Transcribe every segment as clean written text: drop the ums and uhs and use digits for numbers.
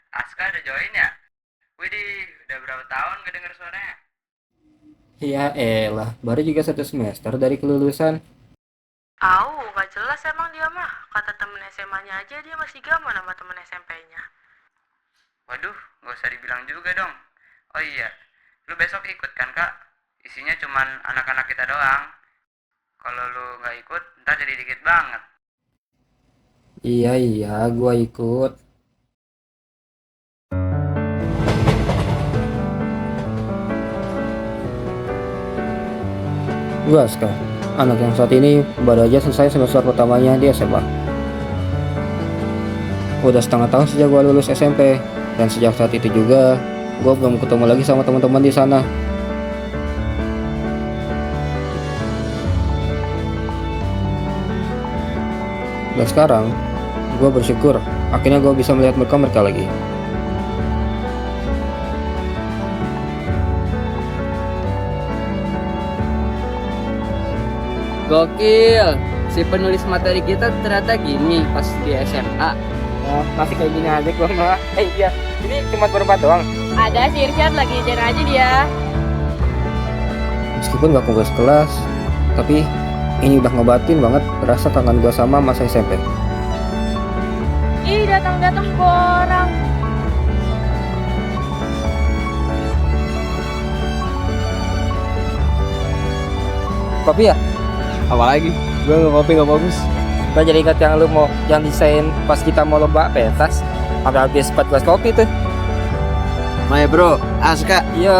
Aska udah join ya? Widih, udah berapa tahun gak denger suaranya? Ya elah, baru juga 1 semester dari kelulusan. Gak jelas emang dia mah. Kata temen SMA-nya aja dia masih gaman sama temen SMP-nya. Waduh, gak usah dibilang juga dong. Oh iya, lu besok ikut kan kak? Isinya cuman anak-anak kita doang. Kalau lu gak ikut, ntar jadi dikit banget. Iya iya, gua ikut. Gua Aska, anak yang saat ini baru aja selesai semester pertamanya di SMA. Udah setengah tahun sejak gua lulus SMP, dan sejak saat itu juga gua belum ketemu lagi sama teman-teman di sana. Dan sekarang, gua bersyukur akhirnya gua bisa melihat mereka lagi. Gokil, si penulis materi kita ternyata gini pas di SMA. Oh, masih kayak gini aja gua mah. Iya, ini cuma berempat doang. Ada si Irsyad lagi ngejar aja dia. Meskipun gak kumpul sekelas, tapi ini udah ngebatin banget rasa kangen gua sama masa SMP. Ih, datang-datang orang. Kopi ya? Apalagi, gue nggak kopi nggak bagus. Gua jadi ingat yang lu mau yang desain pas kita mau lomba pentas. Sampai habis 14 kopi tuh. Maya bro, Aska. Iya.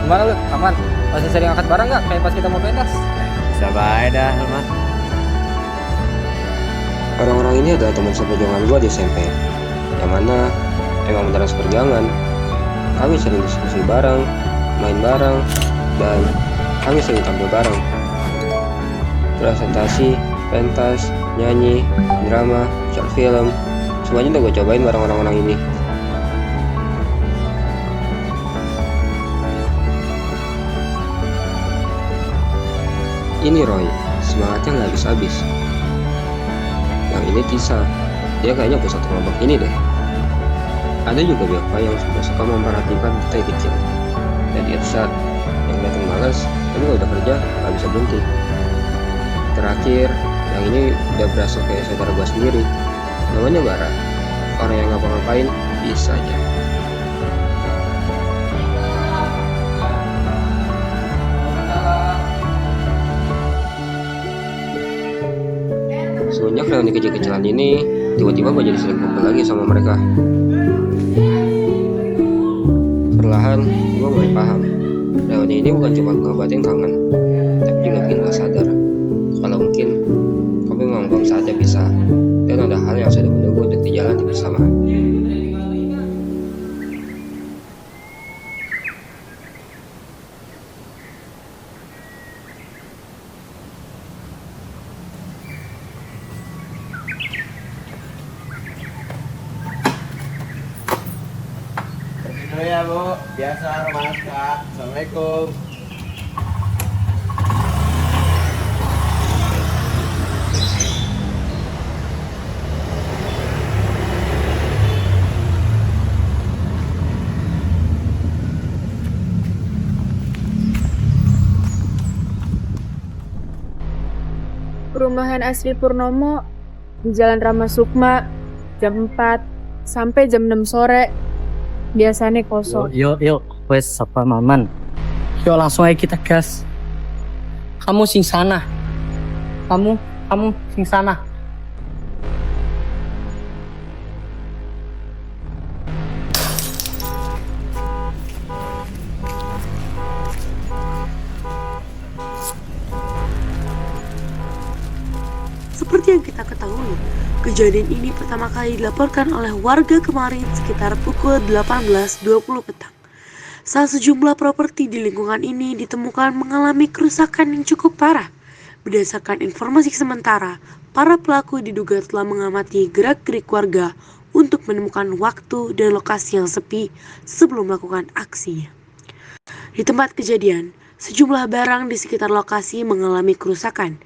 Gimana lu? Aman? Masih sering angkat barang nggak kayak pas kita mau pentas? Bisa baik dah, mah. Orang-orang ini adalah teman seperjuangan gue di SMP, yang mana emang beneran seperjuangan. Kami sering diskusi bareng, main bareng, dan kami sering tampil bareng. Presentasi, pentas, nyanyi, drama, short film, semuanya udah gue cobain bareng orang-orang ini. Ini Roy, semangatnya nggak habis-habis. Yang ini Tisa, dia kayaknya pusat kelompok ini deh. Ada juga Belva yang suka memperhatikan kita kecil. Dan Irsyad, yang kelihatan malas, tapi kalau udah kerja nggak bisa berhenti. Terakhir, yang ini udah berasa kayak saudara gua sendiri. Namanya Bara, orang yang ngapa-ngapain bisa aja. Semenjak reuni kecil-kecilan ini, tiba-tiba gue jadi sering kumpul lagi sama mereka. Perlahan, gue mulai paham. Reuni ini bukan cuma ngobatin kangen, tapi juga bikin gue sadar kalau mungkin kami memang belum saatnya bisa, dan ada hal yang sudah menunggu untuk dijalani bersama. Dulu ya bu, biasa rumah Aska. Assalamualaikum. Perumahan Asri Purnomo di Jalan Rama Sukma jam 4 sampai jam 6 sore. Biasanya kosong. Yuk, wes sapa maman. Yuk langsung aja kita gas. Kamu sing sana. Kamu sing sana. Seperti yang kita ketahui, Kejadian ini pertama kali dilaporkan oleh warga kemarin sekitar pukul 18.20 petang. Saat sejumlah properti di lingkungan ini ditemukan mengalami kerusakan yang cukup parah. Berdasarkan informasi sementara, para pelaku diduga telah mengamati gerak-gerik warga untuk menemukan waktu dan lokasi yang sepi sebelum melakukan aksinya. Di tempat kejadian, sejumlah barang di sekitar lokasi mengalami kerusakan,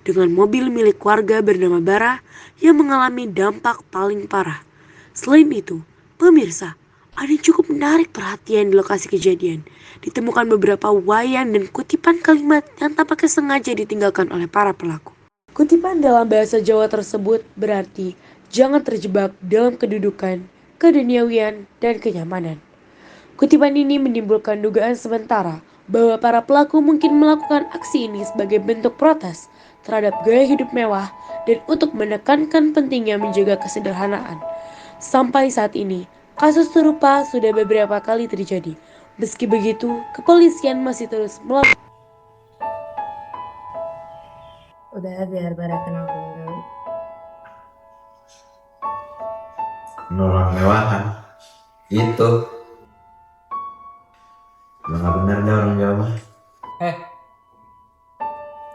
dengan mobil milik warga bernama Bara yang mengalami dampak paling parah. Selain itu, pemirsa, ada yang cukup menarik perhatian di lokasi kejadian. Ditemukan beberapa wayang dan kutipan kalimat yang tampaknya sengaja ditinggalkan oleh para pelaku. Kutipan dalam bahasa Jawa tersebut berarti, jangan terjebak dalam kedudukan, keduniawian, dan kenyamanan. Kutipan ini menimbulkan dugaan sementara bahwa para pelaku mungkin melakukan aksi ini sebagai bentuk protes terhadap gaya hidup mewah dan untuk menekankan pentingnya menjaga kesederhanaan. Sampai saat ini, kasus serupa sudah beberapa kali terjadi. Meski begitu, kepolisian masih terus melakukan. Udah biar Bara tenang dulu. Orang mewahan itu nggak bener deh orang Jawa mah.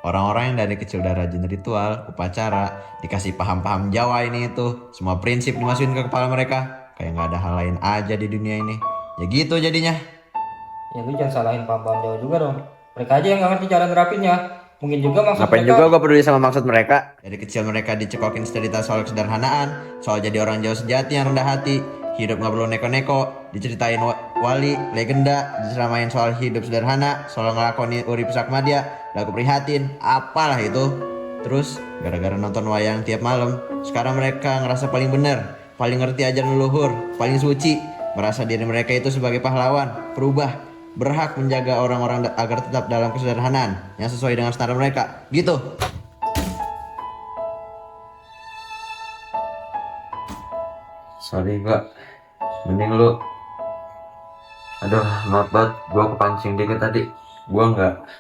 Orang-orang yang dari kecil udah rajin ritual, upacara, dikasih paham-paham Jawa ini itu, semua prinsip dimasukin ke kepala mereka, kayak nggak ada hal lain aja di dunia ini. Ya gitu jadinya. Ya lu jangan salahin paham-paham Jawa juga dong. Mereka aja yang nggak ngerti cara nerapinnya. Mungkin juga maksud Ngapain mereka. juga gue peduli sama maksud mereka. Dari kecil mereka dicekokin cerita soal kesederhanaan, soal jadi orang Jawa sejati yang rendah hati, hidup nggak perlu neko-neko, diceritain wali, legenda, diceramain soal hidup sederhana, soal ngelakoni urip sakmadia, lagu prihatin, apalah itu. Terus gara-gara nonton wayang tiap malam, sekarang mereka ngerasa paling bener, paling ngerti ajaran leluhur, paling suci, merasa diri mereka itu sebagai pahlawan, berubah, berhak menjaga orang-orang agar tetap dalam kesederhanaan yang sesuai dengan standar mereka. Gitu. Sorry Kak, mending lu. Aduh, maaf banget, gue kepancing dikit tadi. Gue ngerti.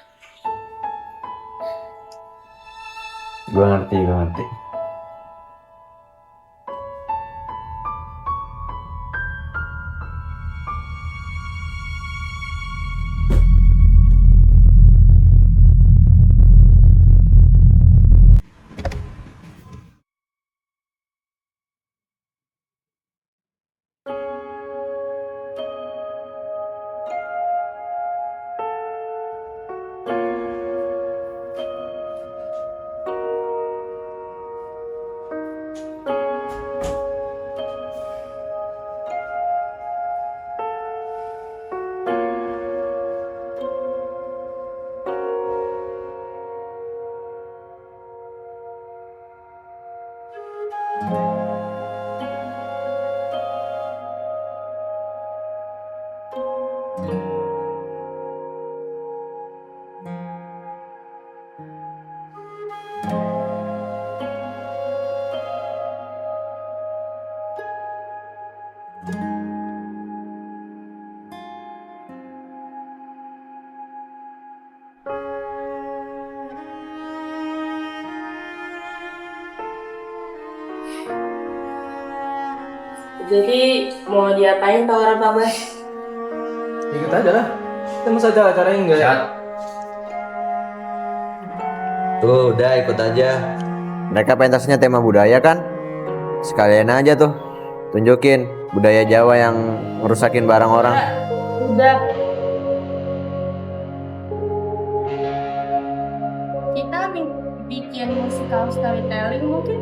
Jadi mau diapain tawaran Pak Bas? Ikut aja lah. Kita masa acara-acara yang enggak. Tuh, udah ikut aja. Mereka pentasnya tema budaya kan? Sekalian aja tuh, tunjukin budaya Jawa yang ngerusakin barang orang. Udah. Kita bikin musikal storytelling mungkin?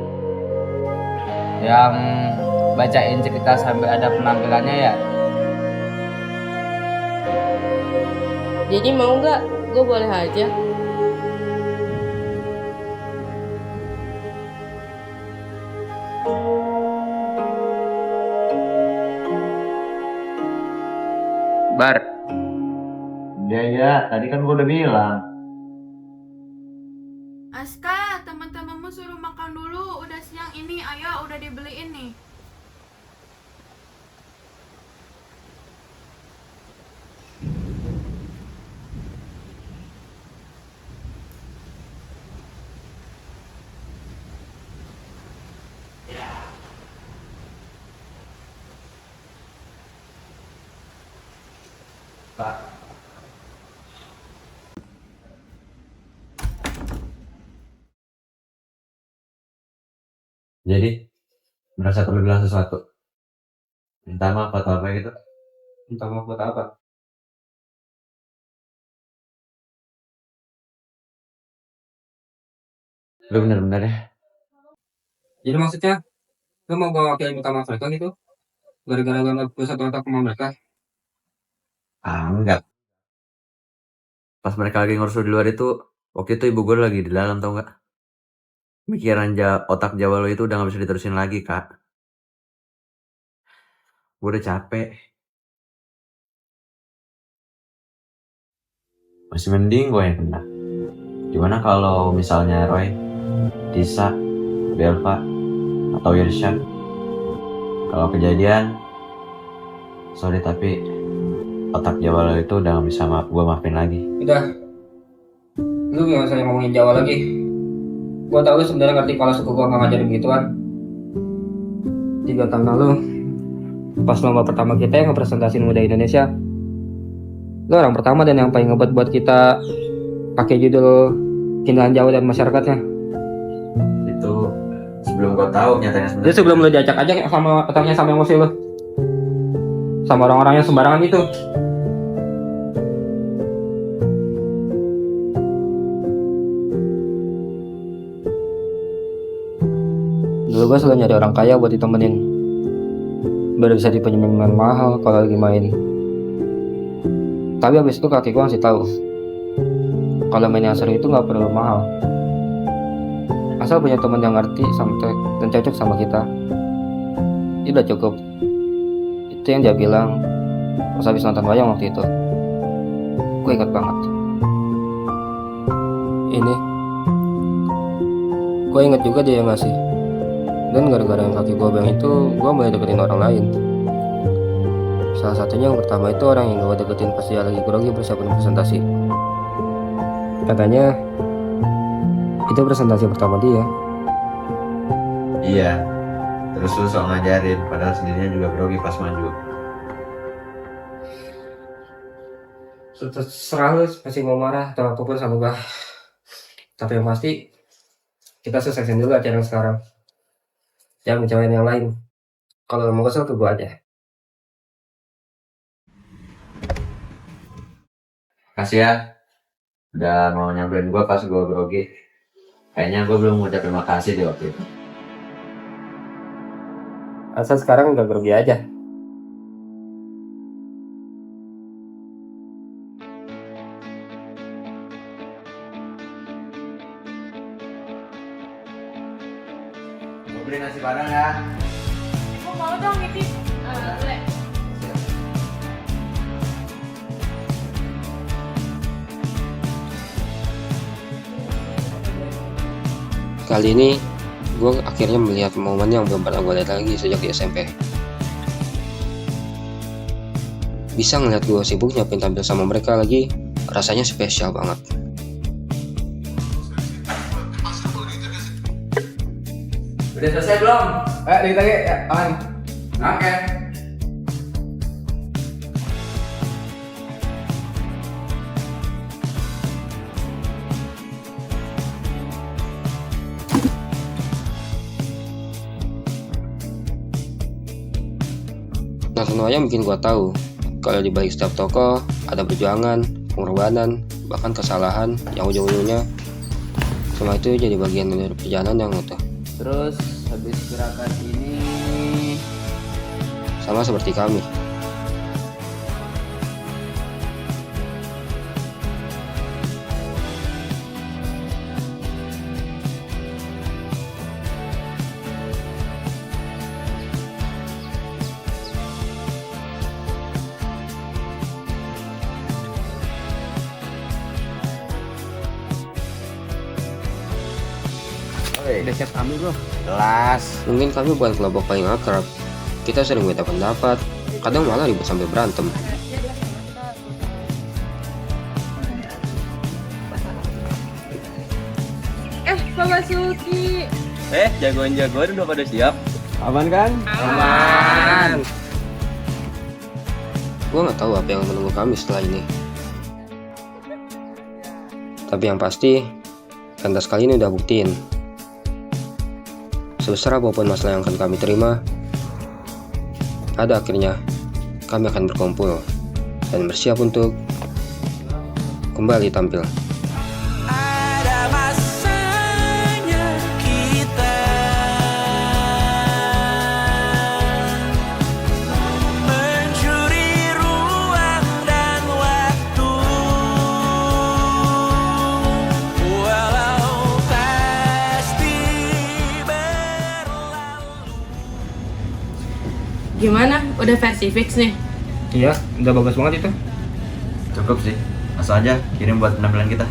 Yang bacain cerita sampai ada penampilannya ya. Jadi mau nggak? Gue boleh aja. Bar, Ya, tadi kan gue udah bilang. Aska, teman-temanmu suruh makan dulu. Udah siang ini, ayo udah dibeliin nih. Pak. Jadi, merasa perlu bilang sesuatu. Minta maaf atau apa gitu? Minta maaf buat apa? Lu bener-bener ya? Jadi maksudnya, lu mau gue wakilin minta maaf mereka gitu? Gara-gara gue nggak bisa kontak sama mereka? Enggak. Pas mereka lagi ngurus lu di luar itu, waktu itu ibu gue lagi di dalam, tau nggak? Otak Jawa lo itu udah gak bisa diterusin lagi, Kak. Gue udah capek. Masih mending gue yang kena. Gimana kalau misalnya Roy, Tisa, Belva, atau Irsyad? Kalau kejadian, sorry tapi otak Jawa lo itu udah gak bisa gue maafin lagi. Udah, lu gak usah ngomongin Jawa lagi. Gue tau lu sebenarnya ngerti kalau suku gue gak ngajarin gituan. 3 tahun lalu, pas lomba pertama kita yang ngepresentasiin muda Indonesia, lu orang pertama dan yang paling ngebet buat kita pakai judul keindahan Jawa dan masyarakatnya. Itu sebelum gue tahu nyatanya sebenarnya. Jadi sebelum lu diajak-ajak sama otaknya sama emosi lu, sama orang-orang yang sembarangan itu. Dulu gue selalu nyari orang kaya buat ditemenin, biar bisa dipinjemin mahal kalau lagi main. Tapi abis itu kaki gue ngasih tahu kalau main yang seru itu nggak perlu mahal, asal punya teman yang ngerti dan cocok sama kita. Itu udah cukup. Itu yang dia bilang pas habis nonton wayang waktu itu. Gue ingat banget. Ini gue inget juga dia yang ngasih. Dan gara-gara yang kaki gue bang itu, gue mulai deketin orang lain. Salah satunya yang pertama itu orang yang gue deketin pas dia lagi grogi persiapan presentasi. Katanya itu presentasi pertama dia. Iya, terus lu sok ngajarin, padahal sendirinya juga grogi pas maju. Serah lu masih mau marah atau apapun sama gue. Tapi yang pasti, kita suksesin dulu acara sekarang. Jangan ngecewain yang lain. Kalau mau kesel ke gue aja. Kasih ya, udah mau nyamperin gue pas gue grogi. Kayaknya gue belum ngucap terima kasih di waktu itu. Asal sekarang udah grogi aja. Gue beli nasi padang ya. Gue mau dong nitip. Boleh. Kali ini, gue akhirnya melihat momen yang belum pernah gue lihat lagi sejak di SMP. Bisa ngeliat gue sibuk nyiapin tampil sama mereka lagi, rasanya spesial banget. Udah selesai belum? Dikit lagi ya, aman. Oke. Nonton wayang bikin gue tahu kalau di balik setiap tokoh ada perjuangan, pengorbanan, bahkan kesalahan yang ujung-ujungnya semua itu jadi bagian dari perjalanan yang utuh. Terus habis gerakan ini Sama seperti kami. udah siap kami bro. Jelas. Mungkin kami bukan kelompok paling akrab. Kita sering beda pendapat, kadang malah ribut sampai berantem. Pak Basuki. Jagoan-jagoan udah pada siap. Aman kan? Aman. Gue nggak tahu apa yang menunggu kami setelah ini. Tapi yang pasti, pentas kali ini udah buktiin. Sebesar apapun masalah yang akan kami terima, pada akhirnya kami akan berkumpul dan bersiap untuk kembali tampil. Ada masanya kita mencuri ruang dan waktu, walau pasti berlalu. Gimana? Udah versi fix nih? Iya, udah bagus banget itu. Cukup sih. Langsung aja kirim buat penampilan kita.